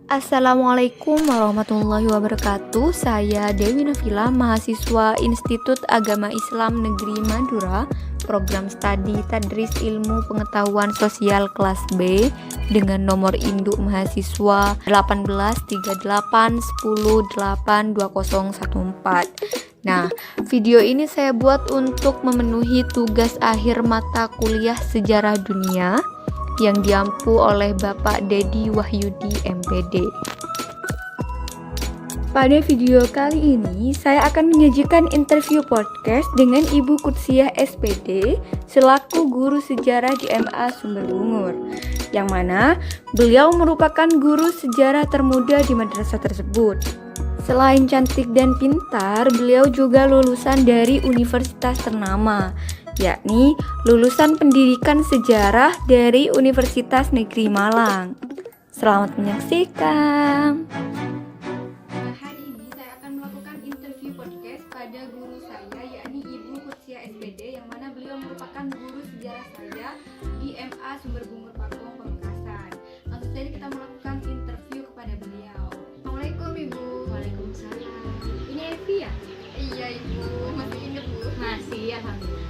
Assalamualaikum warahmatullahi wabarakatuh. Saya Dewi Nafila, mahasiswa Institut Agama Islam Negeri Madura, program studi Tadris Ilmu Pengetahuan Sosial kelas B dengan nomor induk mahasiswa 1838108214. Nah, video ini saya buat untuk memenuhi tugas akhir mata kuliah Sejarah Dunia yang diampu oleh Bapak Dedi Wahyudi MPD. Pada video kali ini, saya akan menyajikan interview podcast dengan Ibu Kutsiah SPD selaku guru sejarah di MA Sumberbungur, yang mana beliau merupakan guru sejarah termuda di madrasah tersebut. Selain cantik dan pintar, beliau juga lulusan dari universitas ternama, yakni lulusan pendidikan sejarah dari Universitas Negeri Malang. Selamat menyaksikan. Hari ini saya akan melakukan interview podcast pada guru saya, yakni Ibu Kutsiah SPD, yang mana beliau merupakan guru sejarah saya di MA Sumberbungur Pakong, Pamekasan. Langsung saja kita melakukan interview kepada beliau. Assalamualaikum Ibu. Waalaikumsalam. Ini Evi ya? Iya Ibu, masih ingat Bu? Masih, alhamdulillah.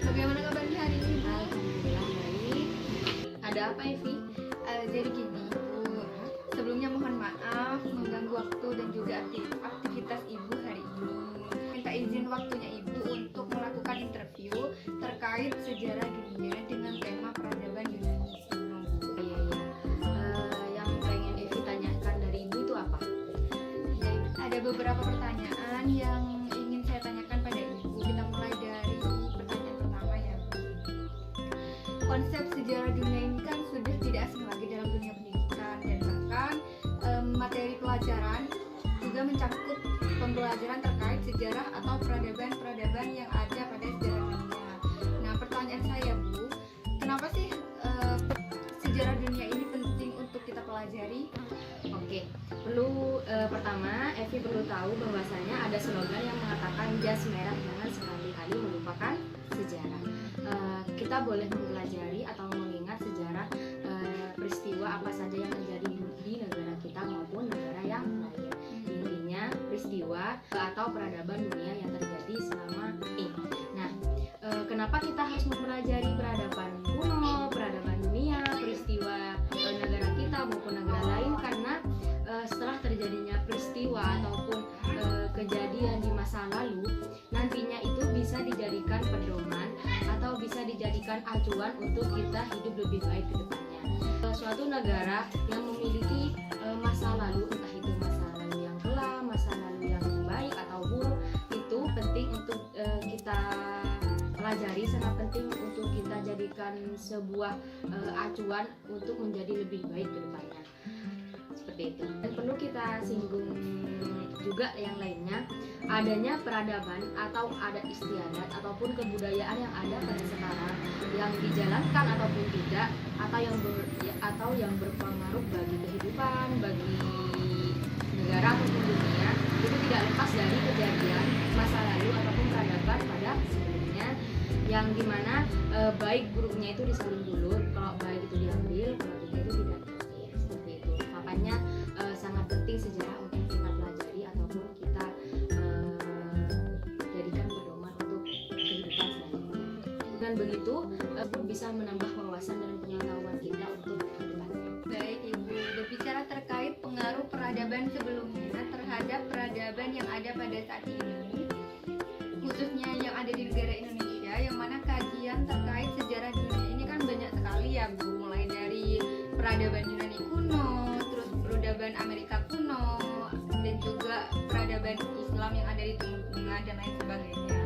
Bagaimana kabarnya hari ini Bu? Alhamdulillah baik. Ada apa, Evi? Jadi gini Bu, sebelumnya mohon maaf mengganggu waktu dan juga aktivitas Ibu hari ini. Minta izin waktunya Ibu untuk melakukan interview terkait sejarah dunia dengan tema peradaban Yunani kuno. Iya. Yang pengen Evi tanyakan dari Ibu itu apa? Ada beberapa pertanyaan yang ingin saya tanyakan pada Ibu. Kita mulai dari pertanyaan pertama ya Bu. Konsep sejarah dunia ini kan sudah tidak asing lagi dalam dunia pendidikan, dan bahkan materi pelajaran juga mencakup pembelajaran terkait sejarah atau peradaban-peradaban yang ada pada sejarah dunia. Nah, pertanyaan saya Bu, kenapa sih sejarah dunia ini penting untuk kita pelajari? Oke. Pertama, Evi perlu tahu bahwasanya ada slogan yang mengatakan jas merah jangan sekali-kali melupakan sejarah. Kita boleh mempelajari atau mengingat sejarah peristiwa apa saja yang terjadi di negara kita maupun negara yang lain. Intinya peristiwa atau peradaban dunia yang terjadi selama ini. Nah, kenapa kita harus mempelajari peradaban kuno, peradaban dunia, peristiwa negara kita maupun negara lain? Karena setelah terjadinya peristiwa ataupun kejadian di masa lalu, nantinya itu bisa dijadikan pedoman atau bisa dijadikan acuan untuk kita hidup lebih baik ke depannya. Suatu negara yang memiliki masa lalu, entah itu masa lalu yang kelam, masa lalu yang baik atau buruk, itu penting untuk kita pelajari, sangat penting untuk kita jadikan sebuah acuan untuk menjadi lebih baik ke depannya. Seperti itu. Dan perlu kita singgung juga yang lainnya, adanya peradaban atau adat istiadat ataupun kebudayaan yang ada pada sekarang yang dijalankan ataupun tidak, atau yang berpengaruh bagi kehidupan, bagi negara ataupun dunia, itu tidak lepas dari kejadian masa lalu ataupun peradaban pada sebelumnya, yang dimana baik buruknya itu disaling dulu. Kalau baik itu diambil, kalau tidak itu tidak. Seperti itu. Makanya sangat penting sejarah untuk kita pelajari ataupun kita jadikan pedoman untuk kehidupan selanjutnya. Dengan begitu bisa menambah wawasan dan pengetahuan kita untuk kehidupannya. Baik Ibu, berbicara terkait pengaruh peradaban sebelumnya terhadap peradaban yang ada pada saat ini, khususnya yang ada di negara Indonesia, yang mana kajian terkait sejarah dunia ini kan banyak sekali ya Bu, mulai dari peradaban Yunani kuno, terus peradaban Amerika kuno, dan juga peradaban Islam yang ada di Timur Tengah dan lain sebagainya.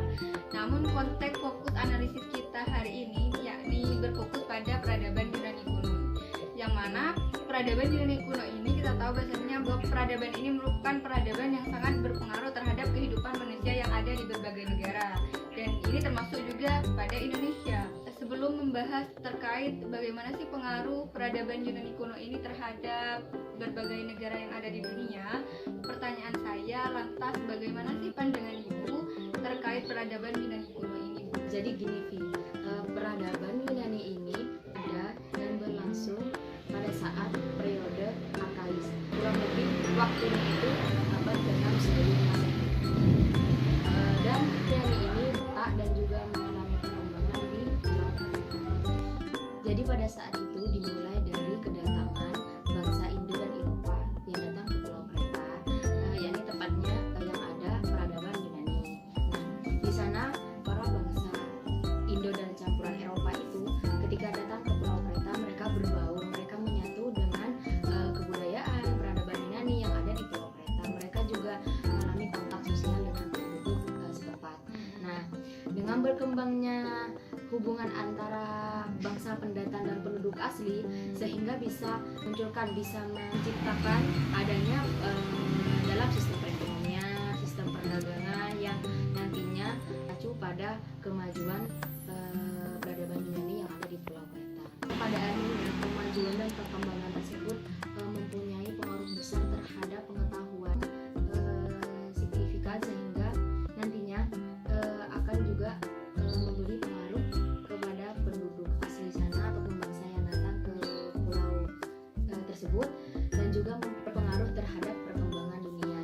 Namun konteks fokus analisis kita hari ini yakni berfokus pada peradaban Yunani kuno, yang mana peradaban Yunani kuno ini kita tahu bahasanya bahwa peradaban ini merupakan peradaban yang sangat berpengaruh terhadap kehidupan manusia yang ada di berbagai negara, dan ini termasuk juga pada Indonesia. Sebelum membahas terkait bagaimana sih pengaruh peradaban Yunani kuno ini terhadap berbagai negara yang ada di dunia, pertanyaan saya lantas bagaimana sih pandangan Ibu terkait peradaban Yunani kuno ini? Jadi gini Vi, peradaban Yunani ini ada dan berlangsung pada saat periode waktunya itu abad ke-6 sebelum Masehi. Dan teori ini tak dan juga mengalami perkembangan di Pulau Kreta. Jadi pada saat itu dimulai dari kedatangan bangsa Indo dan Eropa yang datang ke Pulau Kreta, yakni tepatnya yang ada peradaban Yunani. Nah, di sana para bangsa Indo dan campuran Eropa itu ketika datang ke Pulau Kreta, mereka berbaur, mereka menyatu dengan kebudayaan peradaban Yunani yang ada di Pulau Kreta. Mereka juga mengalami kontak sosial dengan penduduk setempat. Nah, dengan berkembangnya hubungan antara bangsa pendatang dan penduduk asli, sehingga bisa menciptakan adanya dalam sistem perekonomian, sistem perdagangan yang nantinya mengacu pada kemajuan peradaban Yunani yang ada di Pulau Kreta. Pada akhirnya kemajuan dan perkembangan tersebut mempunyai pengaruh besar terhadap pengetahuan signifikan, sehingga nantinya akan juga memberi pengaruh kepada penduduk asli sana ataupun bangsa yang datang ke pulau tersebut, dan juga berpengaruh terhadap perkembangan dunia.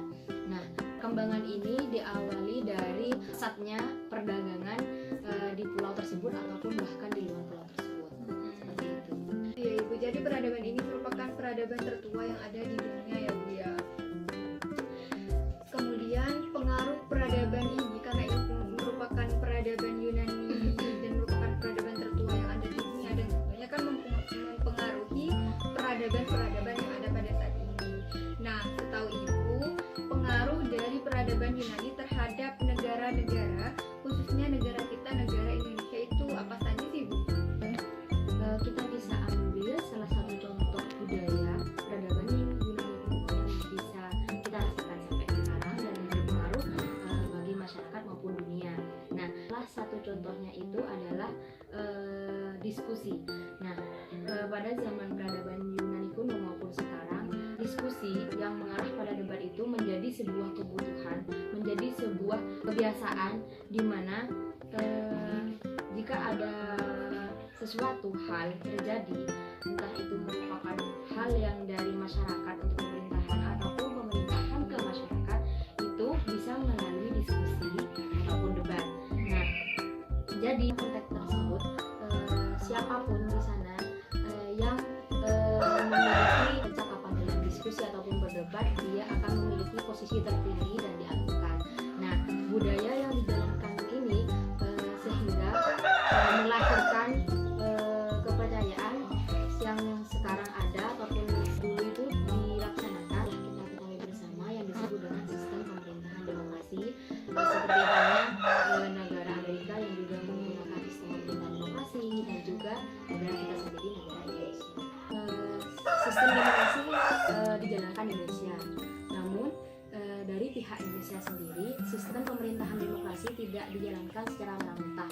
Nah, perkembangan ini diawali dari pesatnya perdagangan di pulau tersebut ataupun bahkan di luar pulau tersebut. Seperti itu. Iya Ibu, jadi peradaban ini merupakan peradaban tertua yang ada di dunia ya Bu ya. Kemudian pengaruh peradaban ini, karena itu merupakan peradaban Yunani dan merupakan peradaban tertua yang ada di dunia, dan tentunya kan mempengaruhi peradaban-peradaban yang ada pada saat ini. Nah, setahu Ibu, pengaruh dari peradaban Yunani terhadap negara-negara, khususnya negara kita, negara Indonesia, itu apa saja sih Bu? Kita bisa ambil salah satu contoh budaya peradaban Yunani kuno yang bisa kita rasakan sampai sekarang dan berpengaruh bagi masyarakat maupun dunia. Nah, salah satu contohnya itu adalah diskusi. Nah, pada zaman peradaban Yunani kuno maupun sekarang, diskusi yang mengarah pada debat itu menjadi sebuah kebutuhan, menjadi sebuah kebiasaan di mana jika ada sesuatu hal terjadi, entah itu merupakan hal yang dari masyarakat untuk pemerintahan ataupun pemerintahan ke masyarakat, itu bisa melalui diskusi ataupun debat. Nah, jadi konteks tersebut siapapun di sana yang memiliki percakapan dalam diskusi ataupun berdebat, dia akan memiliki posisi tertinggi dan diagukan. Nah, budaya yang dijalankan ini sehingga melahirkan kepercayaan yang sekarang ada ataupun dulu itu dilaksanakan, kita ketahui bersama, yang disebut dengan sistem pemerintahan demokrasi, seperti halnya negara Amerika yang juga menggunakan sistem pemerintahan demokrasi, dan juga negara kita sendiri, negara Indonesia. Sistem demokrasi dijalankan di Indonesia, namun dari pihak Indonesia sendiri, sistem pemerintahan demokrasi tidak dijalankan secara mentah,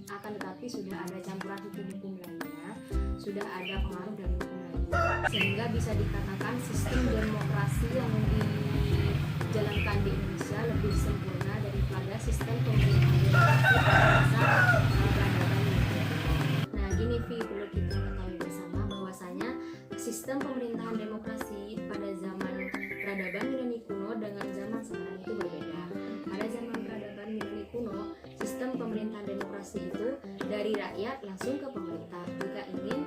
akan tetapi sudah ada campuran hukum-hukum lainnya, sudah ada pengaruh dari hukum lainnya, sehingga bisa dikatakan sistem demokrasi yang dijalankan di Indonesia lebih sempurna daripada sistem pemerintahan demokrasi pada masa peradaban Yunani. Nah, gini Vi, perlu kita ketahui bersama bahwasanya sistem pemerintahan demokrasi pada zaman peradaban Yunani kuno dengan zaman sekarang itu berbeda. Pada zaman peradaban Yunani kuno, sistem pemerintahan demokrasi itu dari rakyat langsung ke pemerintah. Jika ingin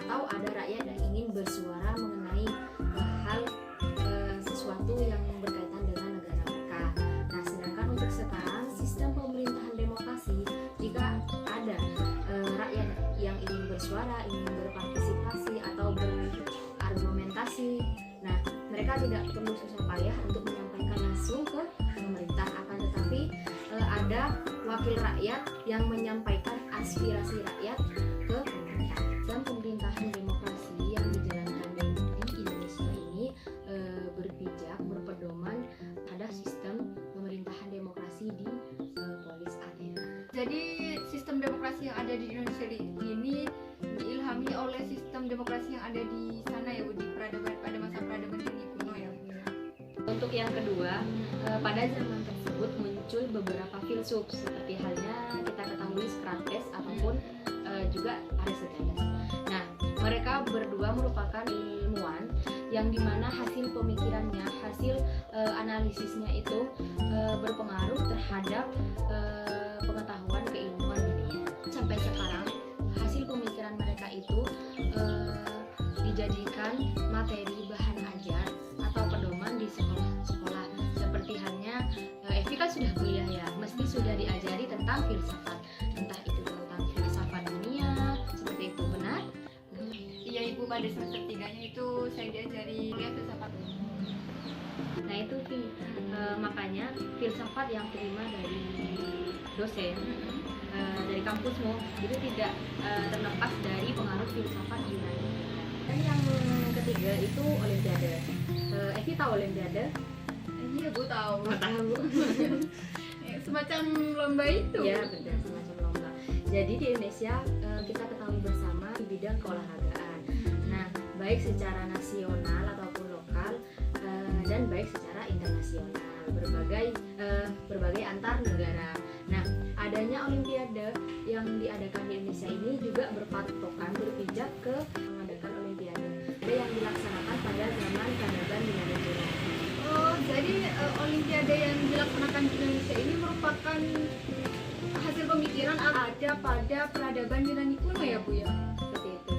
atau ada rakyat yang ingin bersuara mengenai hal sesuatu yang berkaitan dengan negara mereka. Nah, sedangkan untuk sekarang sistem pemerintahan demokrasi, jika ada rakyat yang ingin bersuara, ingin berpartisipasi atau berargumentasi, nah mereka tidak perlu susah payah untuk menyampaikan langsung ke pemerintah, akan tetapi ada wakil rakyat yang menyampaikan aspirasi rakyat ke pemerintah. Dan pemerintahan demokrasi yang dijalankan di Indonesia ini berpijak, berpedoman pada sistem pemerintahan demokrasi di Polis Athena. Jadi sistem demokrasi yang ada di Indonesia ini diilhami oleh sistem demokrasi yang ada di sana ya Bu, di peradaban, pada masa peradaban Yunani kuno ya Bu. Untuk yang kedua, pada zaman tersebut muncul beberapa filsuf seperti halnya kita ketahui Socrates ataupun juga Aristoteles. Nah, mereka berdua merupakan ilmuwan yang dimana hasil pemikirannya, hasil analisisnya itu berpengaruh terhadap pengetahuan keilmuan dunia. Sampai sekarang hasil pemikiran mereka itu dijadikan materi bahan ajar atau pedoman di sekolah-sekolah. Seperti halnya Evi kan sudah kuliah ya, mesti sudah diajari tentang filsafat, entah itu tentang filsafat dunia, seperti itu, benar? Iya Ibu, pada semester 3-nya itu saya diajari kuliah filsafat. Nah itu Vi, makanya filsafat yang terima dari dosen dari kampusmu itu tidak terlepas dari pengaruh filsafat Yunani. Dan yang ketiga itu olimpiade. Evi tahu olimpiade? Iya Bu, tahu. Tahu. Semacam lomba itu. Ya benar, semacam lomba. Jadi di Indonesia kita ketahui bersama di bidang keolahragaan. Nah, baik secara nasional ataupun lokal dan baik secara internasional, berbagai antar negara. Nah, adanya olimpiade yang diadakan di Indonesia ini juga berpatokan berpijak ke mengadakan olimpiade yang dilaksanakan pada zaman peradaban Yunani kuno. Oh, jadi olimpiade yang dilaksanakan di Indonesia ini merupakan hasil pemikiran ada pada peradaban Yunani kuno ya Bu ya? Seperti itu.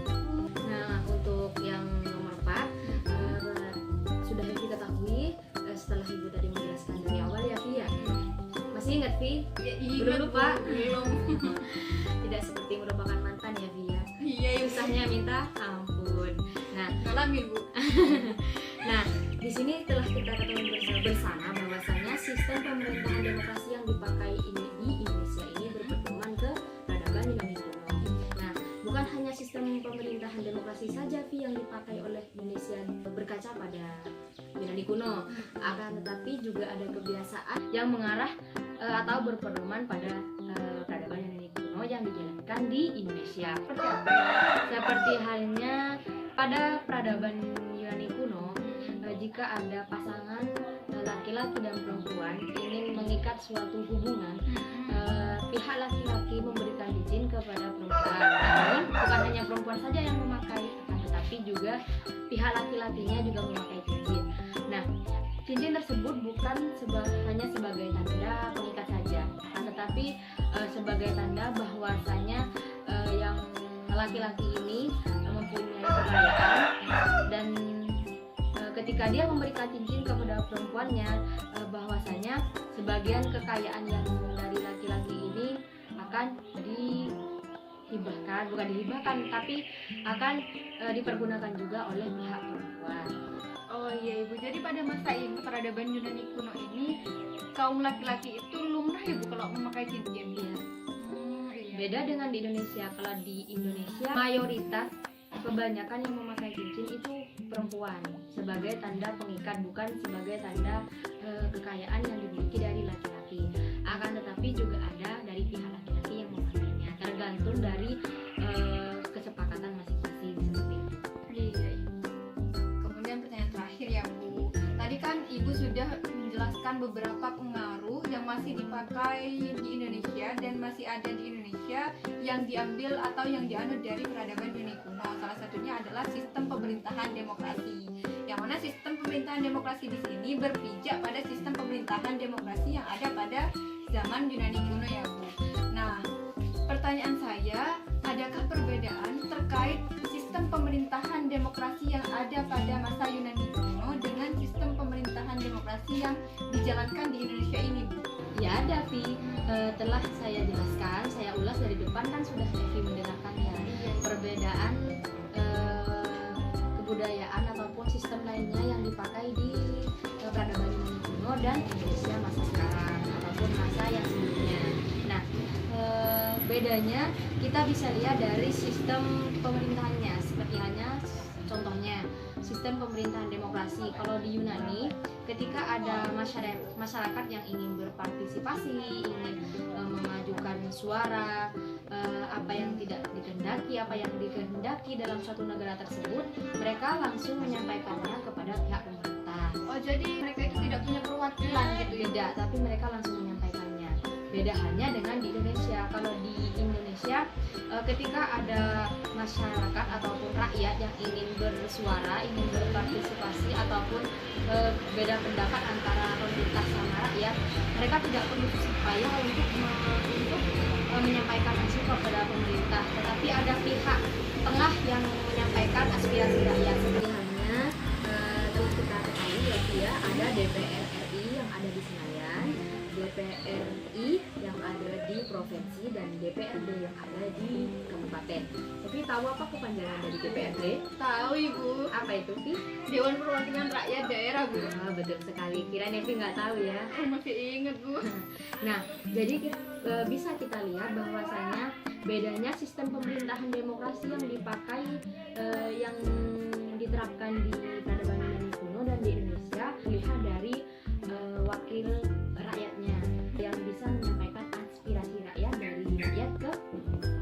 Nah, untuk yang nomor 4 sudah Evi ketahui setelah Ibu tadi menjelaskan dari awal ya Vi ya. Masih ingat Vi? Ya, Belum lupa? Belum. Tidak seperti merupakan mantan ya Vi ya. Iya, Susahnya minta ampun. Nah, ngalamin Bu. Nah, di sini telah kita ketahui bersama bahwasanya sistem pemerintahan demokrasi yang dipakai ini di Indonesia ini berpedoman ke peradaban Yunani kuno. Nah, bukan hanya sistem pemerintahan demokrasi saja Vi yang dipakai oleh Indonesia berkaca pada Yunani kuno, akan tetapi juga ada kebiasaan yang mengarah atau berpedoman pada peradaban Yunani kuno yang dijalankan di Indonesia. Seperti halnya pada peradaban Yunani kuno, jika ada pasangan laki-laki dan perempuan ingin mengikat suatu hubungan, pihak laki-laki memberikan izin kepada perempuan. Namun bukan hanya perempuan saja yang memakai, tetapi juga pihak laki-lakinya juga memakai cincin. Nah, cincin tersebut bukan hanya sebagai tanda pengikat saja, tetapi sebagai tanda bahwasanya yang laki-laki ini mempunyai kekayaan dan ketika dia memberikan cincin kepada perempuannya, bahwasanya sebagian kekayaan yang dari laki-laki ini akan bukan dihibahkan, tapi akan dipergunakan juga oleh pihak perempuan. Oh iya Ibu, jadi pada masa ini peradaban Yunani kuno ini kaum laki-laki itu lumrah ya Bu kalau memakai cincin. Iya. Iya. Beda dengan di Indonesia. Kalau di Indonesia mayoritas kebanyakan yang memakai cincin itu perempuan sebagai tanda pengikat, bukan sebagai tanda kekayaan yang dimiliki dari laki-laki. Akan tetapi juga ada dari pihak laki-laki yang memakainya, tergantung dari kesepakatan masing-masing seperti itu. Iya. Kemudian pertanyaan terakhir ya Bu. Tadi kan Ibu sudah menjelaskan beberapa pengaruh yang masih dipakai di Indonesia dan masih ada di Indonesia yang diambil atau yang dianut dari peradaban Yunani kuno. Salah satunya adalah sistem pemerintahan demokrasi. Yang mana sistem pemerintahan demokrasi di sini berpijak pada sistem pemerintahan demokrasi yang ada pada zaman Yunani kuno ya Bu. Nah, pertanyaan saya, adakah perbedaan terkait sistem pemerintahan demokrasi yang ada pada masa Yunani kuno dengan sistem pemerintahan demokrasi yang dijalankan di Indonesia ini Bu? Ya ada Vi, telah saya jelaskan, saya ulas dari depan kan sudah Evi mendengarkannya. Perbedaan kebudayaan ataupun sistem lainnya yang dipakai di peradaban Yunani kuno dan Indonesia masa sekarang ataupun masa yang sebelumnya. Nah, bedanya kita bisa lihat dari sistem pemerintahannya, seperti halnya contohnya sistem pemerintahan demokrasi. Kalau di Yunani, ketika ada masyarakat yang ingin berpartisipasi, ingin memajukan suara, apa yang tidak dikehendaki, apa yang dikehendaki dalam suatu negara tersebut, mereka langsung menyampaikannya kepada pihak pemerintah. Oh, jadi mereka itu tidak punya perwakilan gitu ya? Tidak, tapi mereka langsung menyampaikannya. Beda halnya dengan di Indonesia. Kalau di Indonesia ketika ada masyarakat ataupun rakyat yang ingin bersuara, ingin berpartisipasi ataupun beda pendapat antara pemerintah sama rakyat, mereka tidak perlu susah payah untuk menyampaikan aspirasi kepada pemerintah, tetapi ada pihak tengah yang menyampaikan aspirasi rakyat. Seperti halnya telah kita ketahui ya, ada DPR RI yang ada di Senayan, DPR RI yang ada di provinsi, dan DPRD yang ada di kabupaten. Tapi tahu apa kepanjangan dari DPRD? Tahu Ibu, Apa itu, Pi? Dewan Perwakilan Rakyat Daerah Bu. Betul sekali. Kira Nevi nggak tahu ya. Masih inget Bu. Nah, jadi bisa kita lihat bahwasanya bedanya sistem pemerintahan demokrasi yang dipakai, yang diterapkan di peradaban Yunani kuno dan di Indonesia, lihat dari wakil rakyatnya yang bisa menyampaikan aspirasi rakyat dari rakyat ke pemerintah.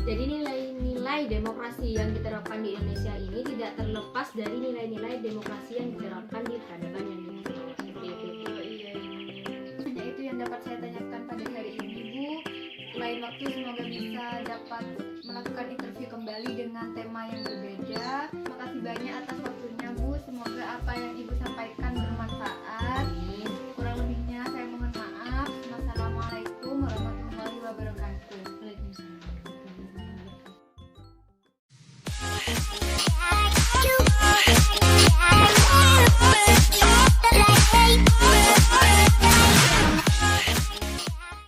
Jadi nilai-nilai demokrasi yang diterapkan di Indonesia ini tidak terlepas dari nilai-nilai demokrasi yang diterapkan di peradaban Yunani kuno. Seperti itu. Hanya itu yang dapat saya tanyakan pada hari ini Bu. Lain waktu semoga bisa dapat melakukan interview kembali dengan tema yang berbeda. Terima kasih banyak atas waktunya Bu. Semoga apa yang Ibu sampaikan bermanfaat. Kurang lebihnya saya mohon maaf. Wassalamualaikum warahmatullahi wabarakatuh. Waalaikumsalam.